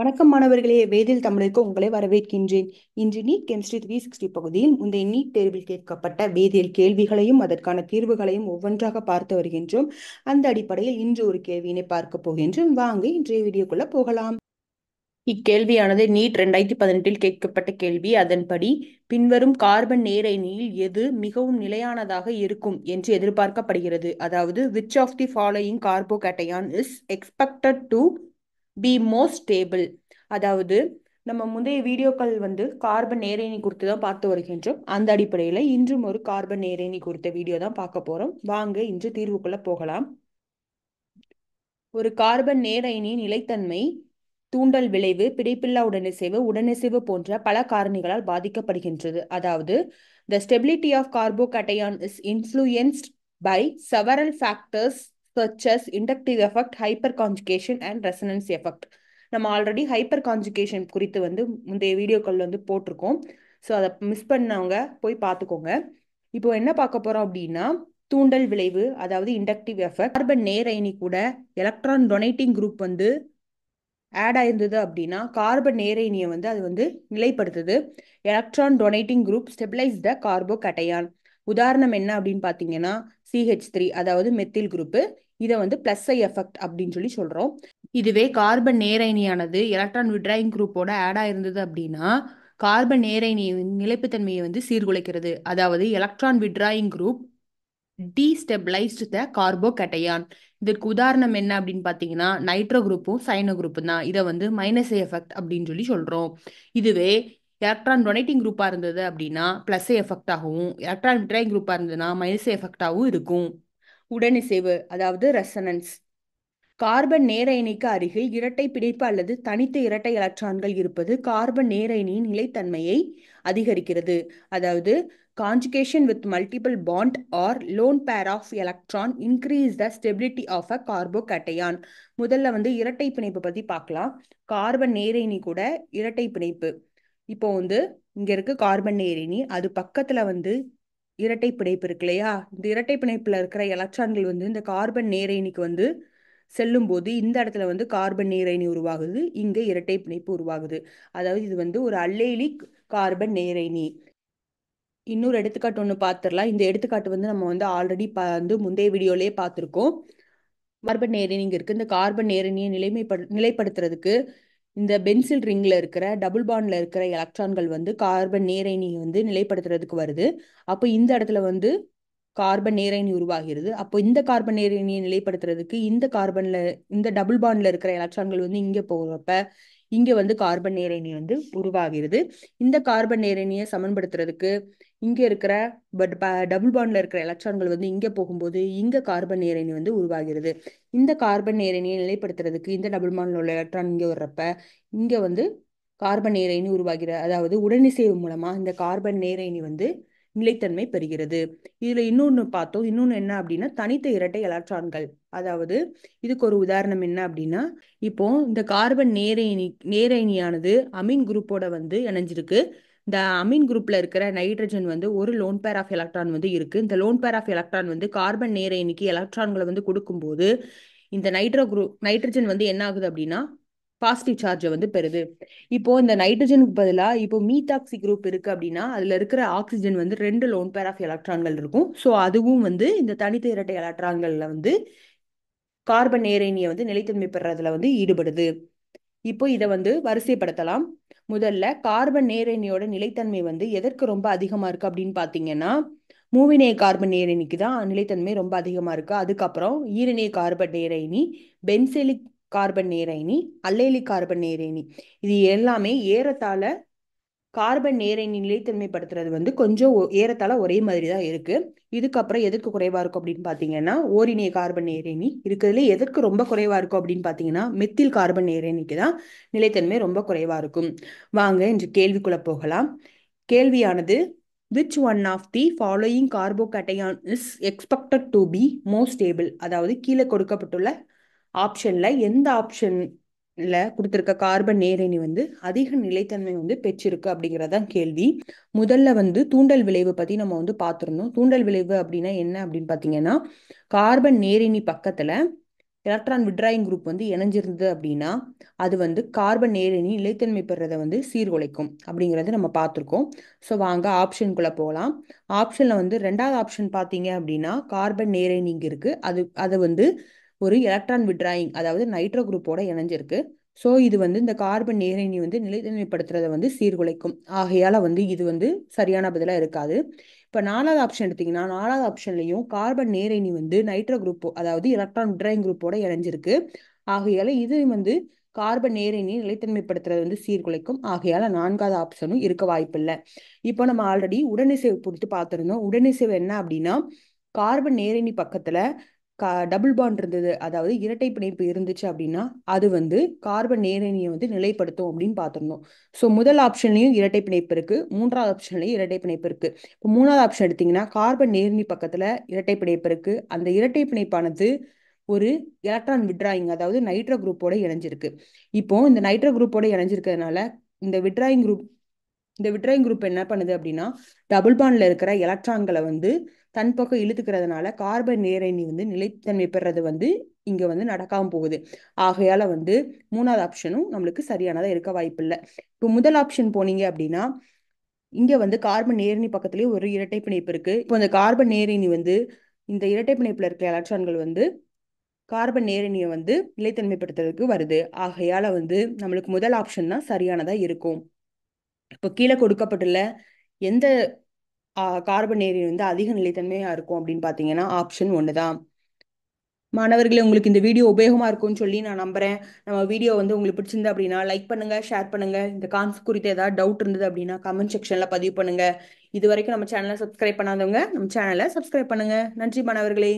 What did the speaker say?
வணக்கம் மாணவர்களே, வேதில் தமிழுக்கு உங்களை வரவேற்கின்றேன். இன்று நீட் கெமிஸ்ட்ரி 360 பகுதியில் முந்தைய நீட் தேர்வில் கேட்கப்பட்ட வேதியியல் கேள்விகளையும் அதற்கான தீர்வுகளையும் ஒவ்வொன்றாக பார்த்து வருகின்றோம். அந்த அடிப்படையில் இன்று ஒரு கேள்வியினை பார்க்க போகின்றோம். வாங்க இன்றைய வீடியோக்குள்ள போகலாம். இக்கேள்வியானது நீட் 2018 கேட்கப்பட்ட கேள்வி. அதன்படி பின்வரும் கார்பன் நேரயனியில் எது மிகவும் நிலையானதாக இருக்கும் என்று எதிர்பார்க்கப்படுகிறது. அதாவது which of the following carbocation is expected to be most stable. அதாவது நம்ம முந்தைய வீடியோக்கள் கார்பன் நேரயனி குறித்து தான் பார்த்து வருகின்றோம். அந்த அடிப்படையில் இன்றும் ஒரு கார்பன் நேரயனி குறித்த வீடியோ தான் பார்க்க போறோம். வாங்க இன்று தீர்வுக்குள்ள போகலாம். ஒரு கார்பன் நேரயனியின் நிலைத்தன்மை தூண்டல் விளைவு, பிணைப்பில்லா உடனிசைவு போன்ற பல காரணிகளால் பாதிக்கப்படுகின்றது. அதாவது the stability of carbocation is influenced by several factors such as inductive effect, hyperconjugation and resonance effect. நம்ம ஆல்ரெடி ஹைப்பர் கான்ஜுகேஷன் குறித்து முந்தைய வீடியோக்கள் போட்டிருக்கோம். ஸோ அதை மிஸ் பண்ணவங்க போய் பார்த்துக்கோங்க. இப்போ என்ன பார்க்க போறோம் அப்படின்னா, தூண்டல் விளைவு, அதாவது இண்டக்டிவ் எஃபெக்ட். கார்பன் நேரயனி கூட எலக்ட்ரான் டொனேட்டிங் குரூப் ஆட் ஆயிருந்தது அப்படின்னா கார்பன் நேரயனியை அது நிலைப்படுத்துது. எலக்ட்ரான் டொனேட்டிங் குரூப் ஸ்டெபிளைஸ் த கார்போகேட்டையான். உதாரணம் என்ன அப்படின்னு பார்த்தீங்கன்னா CH3, அதாவது மெத்தில் குரூப்பு. இதை பிளஸ் ஐ எஃபெக்ட் அப்படின்னு சொல்றோம். இதுவே கார்பன் நேரயனியானது எலக்ட்ரான் விட்ராயிங் குரூப்போட ஆட் ஆயிருந்தது அப்படின்னா கார்பன் நேரயனியின் நிலைப்புத்தன்மையை சீர்குலைக்கிறது. அதாவது எலக்ட்ரான் விட்ராயிங் குரூப் டீஸ்டெபிளைஸ்ட் த கார்போகேட்டையான். இதற்கு உதாரணம் என்ன அப்படின்னு பார்த்தீங்கன்னா நைட்ரோ குரூப்பும் சைனோ குரூப்பும் தான். இதை மைனஸ் எஃபெக்ட் அப்படின்னு சொல்றோம். இதுவே எலக்ட்ரான் டொனேட்டிங் குரூப்பாக இருந்தது அப்படின்னா பிளஸ் எஃபெக்ட் ஆகவும், எலக்ட்ரான் விட்ராயிங் குரூப்பாக இருந்ததுன்னா மைனஸ் எஃபெக்டாகவும் இருக்கும். உடனிசைவு, அதாவது ரெசனன்ஸ். கார்பன் நேரயனிக்கு அருகில் இரட்டை பிணைப்பு அல்லது தனித்த இரட்டை எலக்ட்ரான்கள் இருப்பது கார்பன் நேரயனியின் நிலைத்தன்மையை அதிகரிக்கிறது. அதாவது conjugation with multiple bond or lone pair of electron increase the stability of a carbocation. முதல்ல இரட்டை பிணைப்பு பத்தி பார்க்கலாம். கார்பன் நேரயனி கூட இரட்டை பிணைப்பு. இப்போ இங்க இருக்கு கார்பன் நேரயனி, அது பக்கத்துல இரட்டை பிணைப்பு இருக்கு இல்லையா? இந்த இரட்டை பிணைப்புல இருக்கிற எலக்ட்ரான்கள் இந்த கார்பன் நேரயனிக்கு செல்லும் போது இந்த இடத்துல கார்பன் நேரயனி உருவாகுது, இங்க இரட்டை பிணைப்பு உருவாகுது. அதாவது இது ஒரு அல்லேலிக் கார்பன் நேரயனி. இன்னொரு எடுத்துக்காட்டு ஒன்று பார்த்துடலாம். இந்த எடுத்துக்காட்டு நம்ம ஆல்ரெடி முந்தைய வீடியோலயே பார்த்துருக்கோம். கார்பன் நேரயனி இருக்கு. இந்த கார்பன் நேரயனியை நிலைப்படுத்துறதுக்கு இந்த பென்சில் ரிங்ல இருக்கிற டபுள் பாண்ட்ல இருக்கிற எலக்ட்ரான்கள் கார்பன் நேரயனியை நிலைப்படுத்துறதுக்கு வருது. அப்போ இந்த இடத்துல கார்பன் நேரயனி உருவாகிறது. அப்போ இந்த கார்பன் நேரயனியை நிலைப்படுத்துறதுக்கு இந்த டபுள் பாண்ட்ல இருக்கிற எலக்ட்ரான்கள் இங்க போகிறப்ப இங்க கார்பன் நேரயனி உருவாகிறது. இந்த கார்பன் நேரயனியை சமன்படுத்துறதுக்கு இங்க இருக்கிற டபுள் பாண்ட்ல இருக்கிற எலக்ட்ரான்கள் இங்க போகும்போது இங்க கார்பன் நேரயனி உருவாகிறது. இந்த கார்பன் நேரயனியை நிலைப்படுத்துறதுக்கு இந்த டபுள் பாண்ட்ல உள்ள எலக்ட்ரான் இங்க வர்றப்ப இங்க கார்பன் நேரயனி உருவாகிறது. அதாவது உடனிசைவு மூலமா இந்த கார்பன் நேரயனி நிலைத்தன்மை பெறுகிறது. இதுல இன்னொன்னு பார்த்தோம். இன்னொன்னு என்ன அப்படின்னா தனித்த இரட்டை எலக்ட்ரான்கள். அதாவது இதுக்கு ஒரு உதாரணம் என்ன அப்படின்னா, இப்போ இந்த கார்பன் நேரயனியானது அமீன் குரூப்போட இணைஞ்சிருக்கு. இந்த அமீன் குரூப்ல இருக்கிற நைட்ரஜன் ஒரு லோன் பேர் ஆஃப் எலக்ட்ரான் இருக்கு. இந்த lone pair of electron carbon நேரயனிக்கு எலக்ட்ரான்களை கொடுக்கும்போது இந்த நைட்ரஜன் என்ன ஆகுது அப்படின்னா பாசிட்டிவ் சார்ஜை பெறுது. இப்போ இந்த நைட்ரஜனுக்கு பதிலாக இப்போ மீத்தாக்சி குரூப் இருக்கு அப்படின்னா அதுல இருக்கிற ஆக்சிஜன் 2 லோன் பேர் ஆஃப் எலக்ட்ரான்கள் இருக்கும். ஸோ அதுவும் இந்த தனித்த இரட்டை எலக்ட்ரான்கள்ல கார்பன் நேரயனியை நிலைத்தன்மை பெறதுல ஈடுபடுது. இப்போ இதை வரிசைப்படுத்தலாம். முதல்ல கார்பன் நேரயனியோட நிலைத்தன்மை எதற்கு ரொம்ப அதிகமா இருக்கு அப்படின்னு பாத்தீங்கன்னா மூவிணைய கார்பன் நேரயனிக்கு தான் நிலைத்தன்மை ரொம்ப அதிகமா இருக்கு. அதுக்கப்புறம் ஈரிணைய கார்பன் நேரயனி, பென்செலிக் கார்பன் நேரயனி, அல்லேலிக் கார்பன் நேரயனி, இது எல்லாமே ஏறத்தாழ கார்பன் நேரயனி நிலைத்தன்மைப்படுத்துறது கொஞ்சம் ஏறத்தாழ ஒரே மாதிரி தான் இருக்கு. இதுக்கப்புறம் எதற்கு குறைவா இருக்கும் அப்படின்னு பாத்தீங்கன்னா ஓரிணைய கார்பன் நேரயனி இருக்கிறதுல எதற்கு ரொம்ப குறைவா இருக்கும் அப்படின்னு பாத்தீங்கன்னா மெத்தில் கார்பன் நேரயனிக்கு தான் நிலைத்தன்மை ரொம்ப குறைவா இருக்கும். வாங்க இன்று கேள்விக்குள்ள போகலாம். கேள்வியானது which one of the following carbocation is expected to be more stable. அதாவது கீழே கொடுக்கப்பட்டுள்ள ஆப்ஷன்ல எந்த ஆப்ஷன்ல கொடுத்திருக்க கார்பன் நேரயனி அதிக நிலைத்தன்மை பெற்றிருக்கு அப்படிங்கறதான் கேள்வி. முதல்ல தூண்டல் விளைவு பத்தி நம்ம பார்த்திருந்தோம். தூண்டல் விளைவு அப்படின்னா என்ன அப்படின்னு பாத்தீங்கன்னா கார்பன் நேரயனி பக்கத்துல எலக்ட்ரான் விட்ராயிங் குரூப் வந்து இணைஞ்சிருந்தது அப்படின்னா அது வந்து கார்பன் நேரணி நிலைத்தன்மை பெறதை வந்து சீர்குலைக்கும் அப்படிங்கிறத நம்ம பார்த்துருக்கோம். ஸோ வாங்க ஆப்ஷனுக்குள்ளே போகலாம். ஆப்ஷனில் வந்து ரெண்டாவது ஆப்ஷன் பார்த்தீங்க அப்படின்னா கார்பன் நேரணி இங்கே இருக்குது. அது வந்து ஒரு எலக்ட்ரான் விட்ராயிங் அதாவது நைட்ரோ குரூப்போட இணைஞ்சிருக்கு. ஸோ இது வந்து இந்த கார்பன் நேரணி வந்து நிலைத்தன்மைப்படுத்துறதை வந்து சீர்குலைக்கும். ஆகையால வந்து இது வந்து சரியான பதிலாக இருக்காது. இப்போ நாலாவது ஆப்ஷன் எடுத்தீங்கன்னா நாலாவது ஆப்ஷன்லையும் கார்பன் நேரணி வந்து நைட்ரோ குரூப் அதாவது எலக்ட்ரான் விட்ராயிங் குரூப்போட இணைஞ்சிருக்கு. ஆகையால இது வந்து கார்பன் நேரணியை நிலைத்தன்மைப்படுத்துறது வந்து சீர்குலைக்கும். ஆகையால நான்காவது ஆப்ஷனும் இருக்க வாய்ப்பில்லை. இப்போ நம்ம ஆல்ரெடி உடனிசைவு பொறுத்து பார்த்துருந்தோம். உடனிசைவு என்ன அப்படின்னா கார்பன் நேரணி பக்கத்துல டபுள் பாண்ட் இருந்தது, அதாவது இரட்டை பிணைப்பு இருந்துச்சு அப்படின்னா அது வந்து கார்பன் நேரணியை வந்து நிலைப்படுத்தும் அப்படின்னு பார்த்துருந்தோம். ஸோ முதல் ஆப்ஷன்லையும் இரட்டை பிணைப்பு இருக்கு, மூன்றாவது ஆப்ஷன்லையும் இரட்டை பிணைப்பு இருக்கு. இப்போ மூணாவது ஆப்ஷன் எடுத்தீங்கன்னா கார்பன் நேரணி பக்கத்துல இரட்டை பிணைப்பு இருக்கு. அந்த இரட்டை பிணைப்பானது ஒரு எலக்ட்ரான் விட்ராயிங் அதாவது நைட்ரோ குரூப்போட இணைஞ்சிருக்கு. இப்போ இந்த நைட்ரோ குரூப்போட இணைஞ்சிருக்கிறதுனால இந்த விட்ராயிங் குரூப் இந்த விட்ராயிங் குரூப் என்ன பண்ணுது அப்படின்னா டபுள் பாண்ட்ல இருக்கிற எலக்ட்ரான்களை வந்து தன் பக்கம் இழுத்துக்கிறதுனால கார்பன் நேரணி வந்து நிலைத்தன்மை பெறது வந்து இங்க வந்து நடக்காம போகுது. ஆகையால வந்து மூணாவது ஆப்ஷனும் நம்மளுக்கு சரியானதா இருக்க வாய்ப்பில்லை. இப்போ முதல் ஆப்ஷன் போனீங்க அப்படின்னா இங்க வந்து கார்பன் நேரணி பக்கத்துலயே ஒரு இரட்டை பிணைப்பு இருக்கு. இப்போ இந்த கார்பன் நேரணி வந்து இந்த இரட்டை பிணைப்புல இருக்கிற எலக்ட்ரான்கள் வந்து கார்பன் நேரணியை வந்து நிலைத்தன்மைப்படுத்துறதுக்கு வருது. ஆகையால வந்து நம்மளுக்கு முதல் ஆப்ஷன் தான் சரியானதா இருக்கும். இப்போ கீழே கொடுக்கப்பட்டுள்ள எந்த கார்பன் நேரணி வந்து அதிக நிலைத்தன்மையா இருக்கும் அப்படின்னு பார்த்தீங்கன்னா ஆப்ஷன் ஒன்று தான். மாணவர்களே, உங்களுக்கு இந்த வீடியோ உபயோகமா இருக்கும்னு சொல்லி நான் நம்புறேன். நம்ம வீடியோ வந்து உங்களுக்கு பிடிச்சிருந்தா அப்படின்னா லைக் பண்ணுங்க, ஷேர் பண்ணுங்க. இந்த கான்செப்ட் குறித்து ஏதாவது டவுட் இருந்தது அப்படின்னா கமெண்ட் செக்ஷன்ல பதிவு பண்ணுங்க. இது வரைக்கும் நம்ம சேனலை சப்ஸ்கிரைப் பண்ணாதவங்க நம்ம சேனலை சப்ஸ்கிரைப் பண்ணுங்க. நன்றி மாணவர்களே.